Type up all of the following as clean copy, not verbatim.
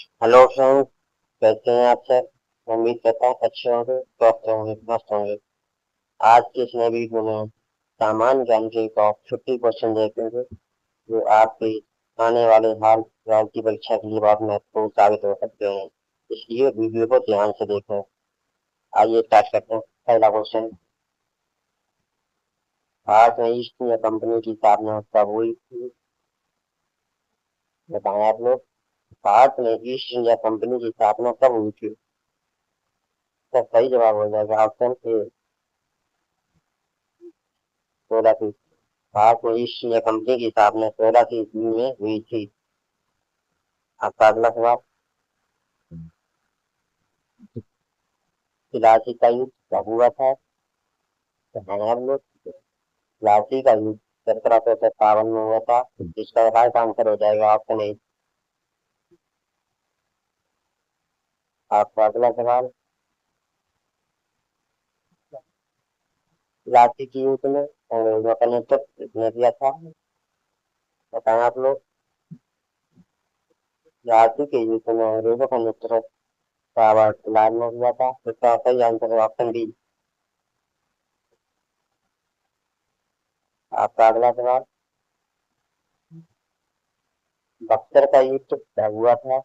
Hello friend, कैसे हैं आप सब। उम्मीद करता हूँ अच्छे होंगे, स्वस्थ होंगे, मस्त होंगे। आज के इस नए वीडियो में सामान्य ज्ञान के टॉप 50 क्वेश्चन देखेंगे जो आपके आने वाले हाल फिलहाल की परीक्षा के लिए बहुत महत्वपूर्ण साबित हो सकते हैं। इसलिए वीडियो को ध्यान से देखें। आइए स्टार्ट करते हैं। पहला क्वेश्चन, भारत में ईस्ट इंडिया कंपनी की स्थापना कब हुई थी? बताएं आप लोग। भारत में ईस्ट इंडिया कंपनी की स्थापना कब हुई थी? इसका सही जवाब हो जाएगा ऑप्शन ए, 16 भारत में ईस्ट इंडिया कंपनी की स्थापना 16 में हुई थी। आपका अगला सवाल, प्लासी का युद्ध कब हुआ था? तो हाँ, हम लोग प्लासी का युद्ध 1757 में हुआ था। इसका राइट आंसर हो जाएगा ऑप्शन ए। आपका अगला सवाल, प्लासी के युद्ध में अंग्रेजों का नेतृत्व किसने किया था? बताएं आप लोग। प्लासी के युद्ध में अंग्रेजों का नेतृत्व रॉबर्ट क्लाइव ने किया था। इसका सही आंसर है ऑप्शन बी। आपका अगला सवाल, बक्सर का युद्ध कब हुआ था?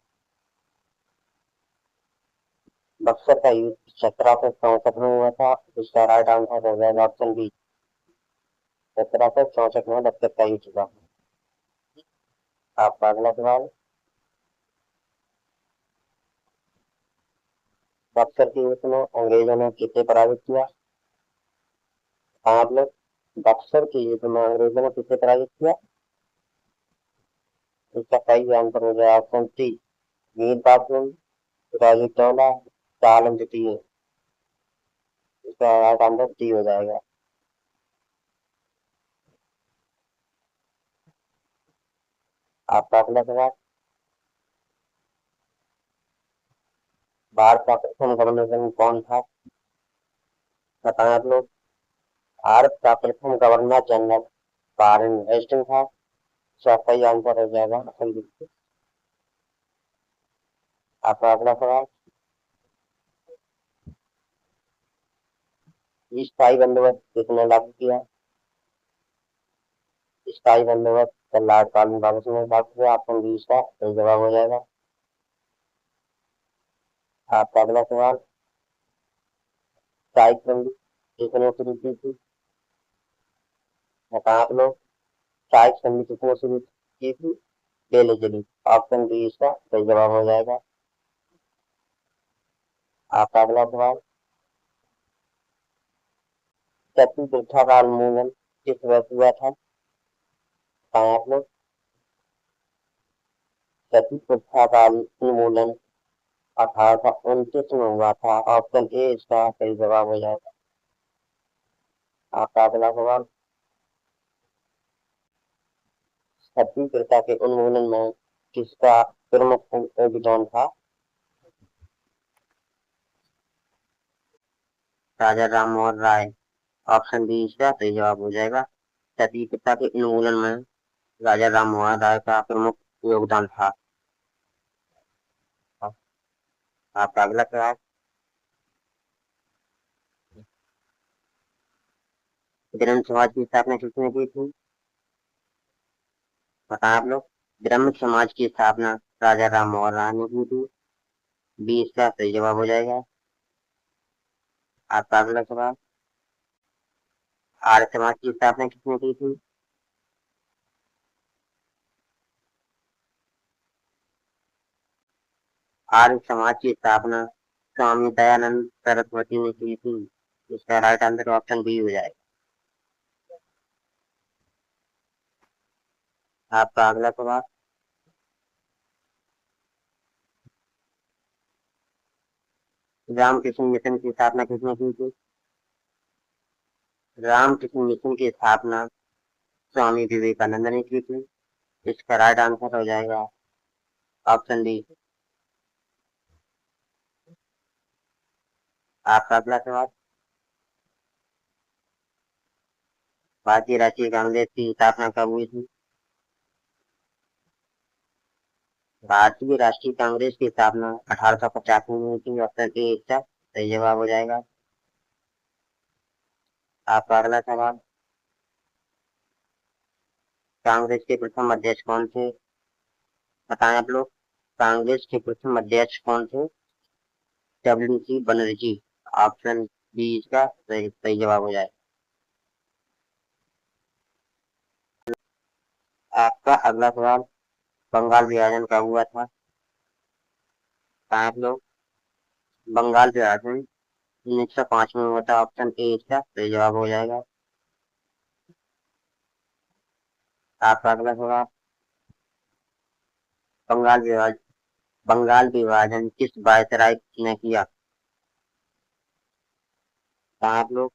बक्सर का युद्ध 1764 में हुआ था। इसका राइट आंसर हो जाएगा ऑप्शन बी। 1764 में बक्सर का युद्ध हुआ। आपका अगला सवाल, बक्सर के युद्ध में अंग्रेजों ने किसे पराजित किया? हाँ, आप लोग। बक्सर के युद्ध में अंग्रेजों ने किसे पराजित किया? इसका सही आंसर हो जाएगा ऑप्शन सी, मीर कासिम, सिराजुद्दौला, शाह आलम द्वितीय। इसका राइट आंसर सी हो जाएगा। आपका अगला सवाल, भारत का प्रथम गवर्नर कौन था? बताएं आप लोग। भारत का प्रथम गवर्नर जनरल वारेन हेस्टिंग था। इसका सही आंसर हो जाएगा ऑप्शन बी। आपका अगला सवाल, स्थायी बंदोबस्त किसने लागू किया? स्थायी बंदोबस्त लॉर्ड कॉर्नवालिस ने लागू किया। ऑप्शन बी इसका सही जवाब हो जाएगा। आपका अगला सवाल, स्थायी संधि किसने शुरू की थी? बताएं आप लोग। स्थायी संधि किसने शुरू की थी? बेले। ऑप्शन बी इसका सही जवाब हो जाएगा। आपका अगला सवाल, सती प्रथा का उन्मूलन किस वर्ष हुआ था? बताएं आप लोग। सती प्रथा का उन्मूलन 1829 में हुआ था। ऑप्शन ए इसका सही जवाब हो जाएगा। आपका अगला सवाल, सती प्रथा के उन्मूलन में किसका प्रमुख योगदान था? राजा राम मोहन राय। ऑप्शन बी इसका सही जवाब हो जाएगा। सती प्रथा के उन्मूलन में राजा राम मोहन राय का प्रमुख योगदान था। आपका अगला सवाल, ब्रह्म समाज की स्थापना किसने की थी? बताएं आप लोग। ब्रह्म समाज की स्थापना राजा राम मोहन राय ने की थी। बी इसका सही जवाब हो जाएगा। आपका अगला सवाल, आर्य समाज की स्थापना किसने की थी? आर्य समाज की स्थापना स्वामी दयानंद सरस्वती ने की थी। इसका राइट आंसर ऑप्शन बी हो जाएगा। आपका अगला सवाल, रामकृष्ण मिशन की स्थापना किसने की थी? रामकृष्ण मिशन की स्थापना स्वामी विवेकानंद ने की थी। इसका राइट आंसर हो जाएगा ऑप्शन डी। आपका अगला सवाल, भारतीय राष्ट्रीय कांग्रेस की स्थापना कब हुई थी? भारतीय राष्ट्रीय कांग्रेस की स्थापना 1850 में हुई थी। ऑप्शन ए इसका सही जवाब हो जाएगा। आपका अगला सवाल, कांग्रेस के प्रथम अध्यक्ष कौन थे? बताएं आप लोग, कांग्रेस के प्रथम अध्यक्ष कौन थे? डब्ल्यू.सी. बनर्जी। ऑप्शन बी इसका सही जवाब हो जाए। आपका अगला सवाल, बंगाल विभाजन कब हुआ था? बताएं आप लोग, बंगाल विभाजन 1905 में हुआ था। ऑप्शन ए इसका सही जवाब हो जाएगा। आपका अगला सवाल, बंगाल विभाजन किस वायसराय ने किया? बताएं आप लोग,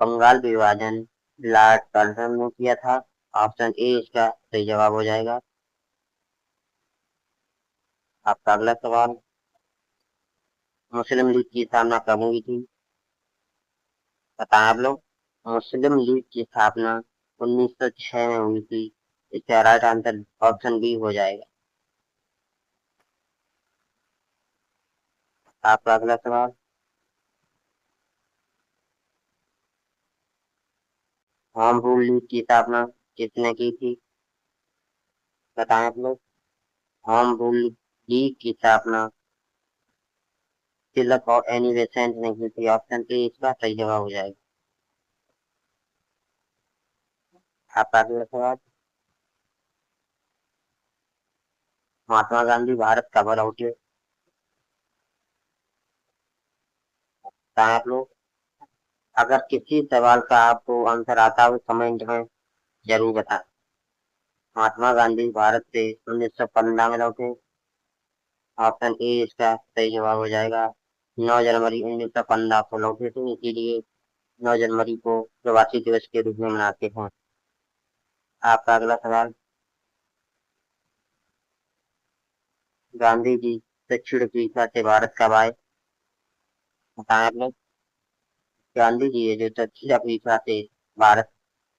बंगाल विभाजन लॉर्ड कर्जन ने किया था। ऑप्शन ए इसका सही जवाब हो जाएगा। आपका अगला सवाल, मुस्लिम लीग की स्थापना कब हुई थी? बताएं आप लोग, मुस्लिम लीग की स्थापना 1906 में हुई थी। इसका राइट आंसर ऑप्शन बी हो जाएगा। आपका अगला सवाल, होम रूल लीग की स्थापना किसने की थी? बताएं आप लोग, होम रूल लीग की स्थापना तिलक और एनी बेसेंट ने की थी। ऑप्शन ए इसका सही जवाब हो जाएगा। आपका अगला सवाल, महात्मा गांधी भारत कब लौटे? बताएं आप लोग, अगर किसी सवाल का आपको आंसर आता हो कमेंट में जरूर बताएं। महात्मा गांधी भारत से 1915 में लौटे। ऑप्शन ए इसका सही जवाब हो जाएगा। 9 जनवरी 1915 को लौटे थे, इसीलिए 9 जनवरी को प्रवासी दिवस के रूप में मनाते हैं। आपका अगला सवाल, गांधी जी दक्षिण अफ्रीका से भारत कब आए? बताएं आप लोग, गांधी जी जो दक्षिण अफ्रीका से भारत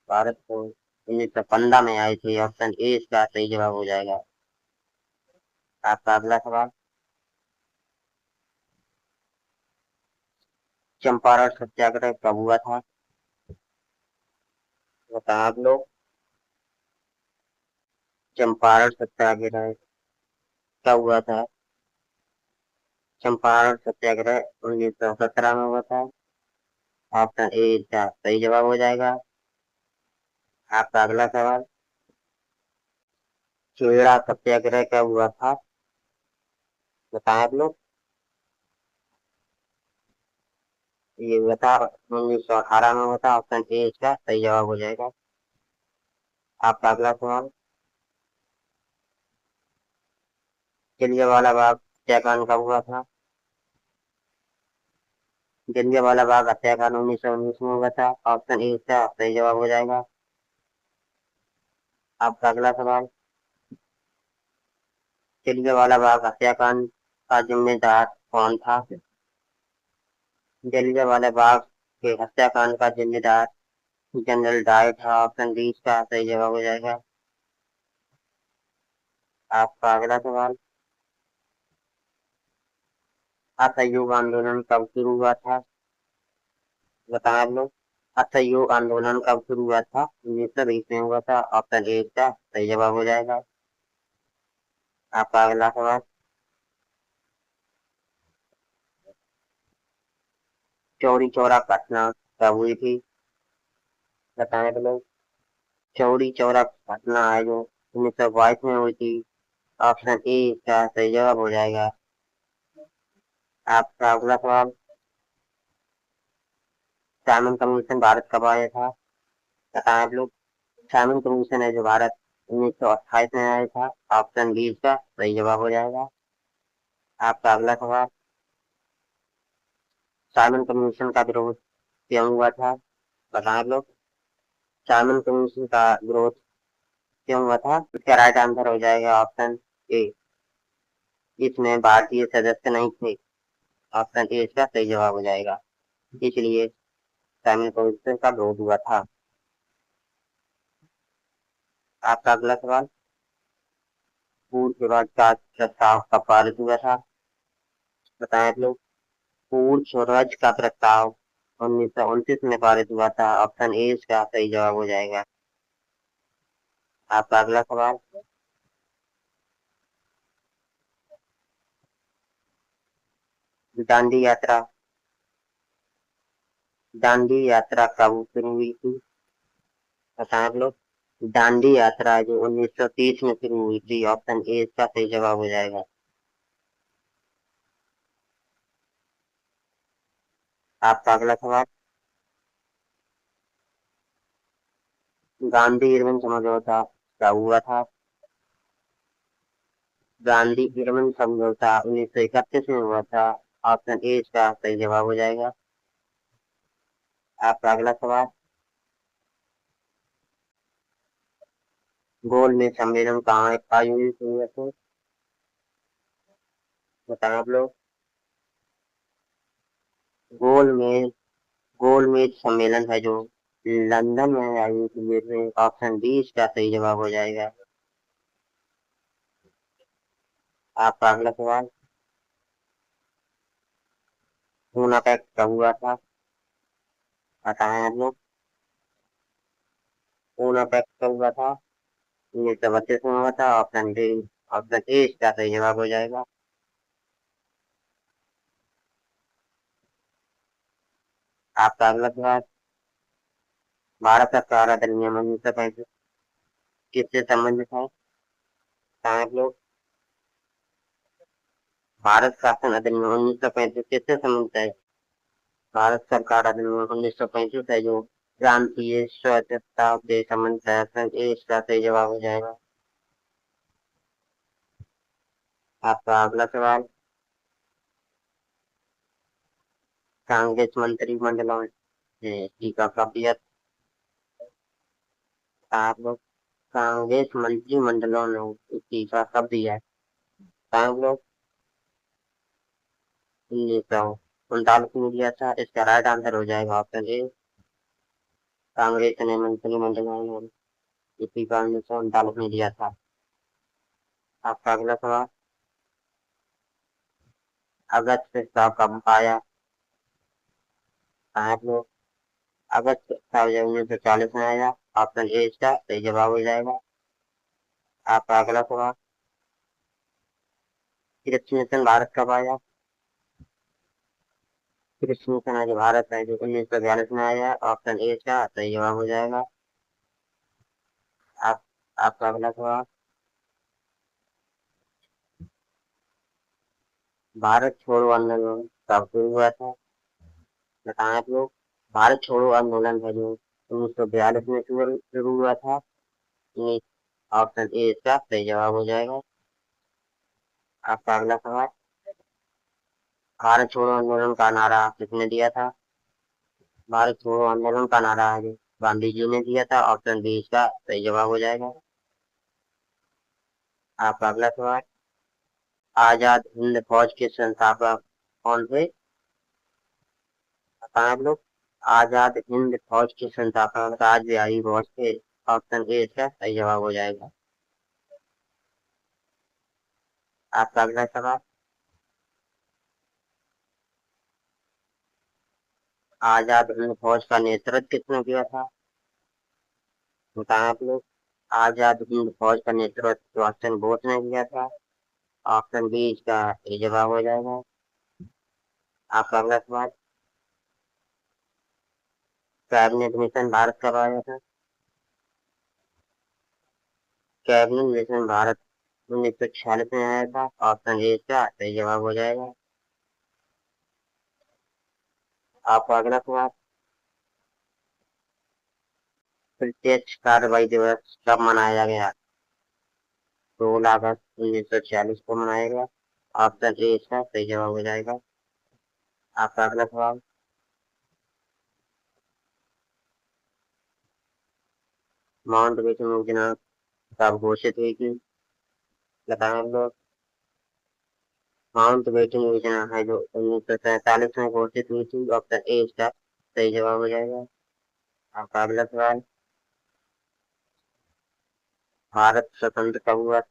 भारत को 1915 में आए थे। ऑप्शन ए इसका सही जवाब हो जाएगा। आपका अगला सवाल, चंपारण सत्याग्रह कब हुआ था? बताएं आप लोग, चंपारण सत्याग्रह कब हुआ था? चंपारण सत्याग्रह 1917 में हुआ था। ऑप्शन ए इसका सही जवाब हो जाएगा। आपका अगला सवाल, खेड़ा सत्याग्रह कब हुआ था? बताएं आप लोग, ये हुआ था 1918 में हुआ था। ऑप्शन ए इसका सही जवाब हो जाएगा। आपका अगला सवाल, जलियांवाला बाग हत्याकांड कब हुआ था? जलियांवाला बाग हत्याकांड 1919 में हुआ था। ऑप्शन ए इसका सही जवाब हो जाएगा। आपका अगला सवाल, जलियांवाला बाग हत्याकांड का जिम्मेदार कौन था? जलियांवाला बाग के हत्याकांड का जिम्मेदार जनरल डायर था। ऑप्शन डी इसका सही जवाब हो जाएगा। आपका अगला सवाल, असहयोग आंदोलन कब शुरू हुआ था? बताएं आप लोग, असहयोग आंदोलन कब शुरू हुआ था? 1920 में हुआ था। ऑप्शन ए का सही जवाब हो जाएगा। आपका अगला सवाल, चौरी चौरा घटना कब हुई थी? बताएं आप लोग, चौरी चौरा घटना है जो 1922 में हुई थी। ऑप्शन ए का सही जवाब हो जाएगा। आपका अगला सवाल, साइमन कमीशन भारत कब आया था? बताएं आप लोग, साइमन कमीशन है जो भारत 1928 में आया था। ऑप्शन बी का सही जवाब हो जाएगा। आपका अगला सवाल, साइमन कमीशन का विरोध क्यों हुआ था? बताएं आप लोग, साइमन कमीशन का विरोध क्यों हुआ था? इसका राइट आंसर हो जाएगा ऑप्शन ए, इसमें भारतीय सदस्य नहीं थे। ऑप्शन ए इसका सही जवाब हो जाएगा, इसलिए साइमन कमीशन का विरोध हुआ था। आपका अगला सवाल, पूर्ण स्वराज का प्रस्ताव कब पारित हुआ था? बताएं आप लोग। पूर्ण स्वराज का प्रस्ताव 1929 में पारित हुआ था। ऑप्शन ए इसका सही जवाब हो जाएगा। आपका अगला सवाल। दांडी यात्रा दांडी यात्रा कब शुरू हुई थी? बताएं आप लोग। दांडी यात्रा जो 1930 में शुरू हुई थी। ऑप्शन ए इसका सही जवाब हो जाएगा। आपका अगला सवाल। गांधी इरविन समझौता कब हुआ था? गांधी इरविन समझौता 1931 में हुआ था। ऑप्शन ए इसका सही जवाब हो जाएगा। आपका अगला सवाल। गोलमेज सम्मेलन कहाँ आयोजित हुए थे? बताएं आप लोग। गोलमेज गोलमेज सम्मेलन है जो लंदन में आयोजित हुए थे। ऑप्शन बी इसका सही जवाब हो जाएगा। आपका अगला सवाल। पूना पैक्ट कब हुआ था? बताएं आप लोग। पूना पैक्ट कब हुआ था? 1932 में हुआ था। ऑप्शन ए इसका सही जवाब हो जाएगा। आपका अगला सवाल। भारत सरकार अधिनियम 1935 किससे संबंधित है? बताएं आप लोग। भारत शासन अधिनियम 1935 किससे संबंधित है? भारत सरकार अधिनियम 1935 है जो प्रांतीय स्वायत्तता से संबंधित है। ऑप्शन ए इसका सही जवाब हो जाएगा। आपका अगला सवाल। कांग्रेस मंत्रिमंडलों ने इस्तीफा कब दिया? आप लोग। कांग्रेस मंत्रिमंडलों ने इस्तीफा कब दिया? आप लोग। 1939 में दिया था। इसका राइट आंसर हो जाएगा ऑप्शन ए। कांग्रेस ने मंत्रिमंडलों ने इस्तीफा 1939 में दिया था। आपका अगला सवाल। अगस्त प्रस्ताव कब आया? आप लोग। अगस्त प्रस्ताव जब 1940 में आया। ऑप्शन ए इसका सही जवाब हो जाएगा। आपका अगला सवाल। कृषि मिशन भारत कब आया? कृषि मिशन आज भारत है जो 1942 में आया। ऑप्शन ए इसका सही जवाब हो जाएगा। आप आपका अगला सवाल। भारत छोड़ो आंदोलन कब शुरू हुआ था? बताएं आप लोग। भारत छोड़ो आंदोलन है जो 1942 में शुरू हुआ था। ये ऑप्शन ए इसका सही जवाब हो जाएगा। आपका अगला सवाल। भारत छोड़ो आंदोलन का नारा किसने दिया था? भारत छोड़ो आंदोलन का नारा है जो गांधी जी ने दिया था। ऑप्शन बी इसका सही जवाब हो जाएगा। आपका अगला सवाल। आजाद हिंद फौज के संस्थापक कौन थे? बताएं आप लोग। आजाद हिंद फौज के संस्थापक राज बिहारी बोस थे। ऑप्शन ए इसका सही जवाब हो जाएगा। आपका अगला सवाल। आजाद हिंद फौज का नेतृत्व किसने किया था? बताएं आप लोग। आजाद हिंद फौज का नेतृत्व सुभाष चंद्र बोस ने किया था। ऑप्शन बी इसका सही जवाब हो जाएगा। आपका अगला सवाल। कैबिनेट मिशन भारत कब आया था? कैबिनेट मिशन भारत 1946 में आया था। ऑप्शन ए इसका सही जवाब हो जाएगा। आपका अगला सवाल। प्रत्यक्ष कार्रवाई दिवस कब मनाया गया? 16 अगस्त 1946 को मनाया गया। ऑप्शन ए इसका सही जवाब हो जाएगा। आपका अगला सवाल। माउंटबेटन योजना कब घोषित हुई थी? बताएं हम लोग। माउंटबेटन योजना है जो 1947 में घोषित हुई थी। ऑप्शन ए इसका सही जवाब हो जाएगा। आपका अगला सवाल। भारत स्वतंत्र कब हुआ?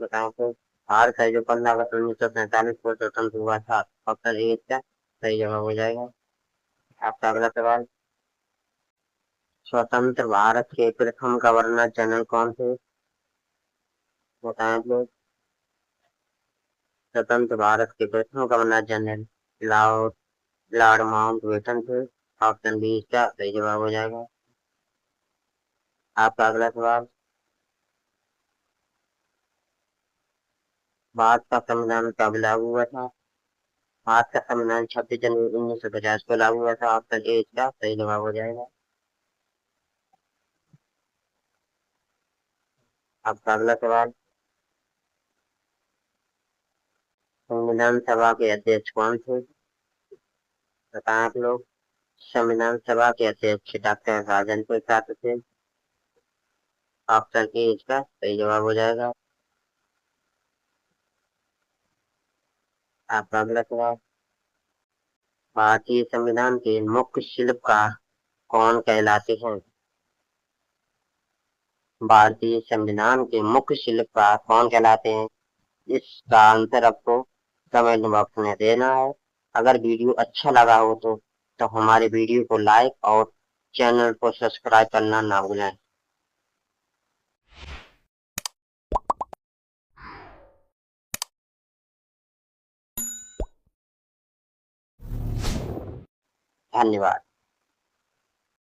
बताओ तो भारत है जो 15 अगस्त 1947 को स्वतंत्र हुआ था। ऑप्शन ए इसका सही जवाब हो जाएगा। आपका अगला सवाल, स्वतंत्र भारत के प्रथम गवर्नर जनरल कौन थे? बताएं लोग। स्वतंत्र भारत के प्रथम governor general Lord Lord Mountbatten थे। ऑप्शन बी इसका सही जवाब हो जाएगा। आपका अगला सवाल, भारत का संविधान कब लागू हुआ था? भारत का संविधान 26 जनवरी 1950 को लागू हुआ था। ऑप्शन ए इसका सही जवाब हो जाएगा। आपका अगला सवाल, संविधान सभा के अध्यक्ष कौन थे? बताएं आप लोग। संविधान सभा के अध्यक्ष डॉक्टर राजेंद्र प्रसाद थे। ऑप्शन ए इसका सही जवाब हो जाएगा। आपका अगला सवाल, भारतीय संविधान के मुख्य शिल्पकार कौन कहलाते हैं? भारतीय संविधान के मुख्य शिल्पकार कौन कहलाते हैं? इसका आंसर आपको कमेंट बॉक्स में देना है। अगर वीडियो अच्छा लगा हो तो हमारे वीडियो को लाइक और चैनल को सब्सक्राइब करना ना भूलें। धन्यवाद।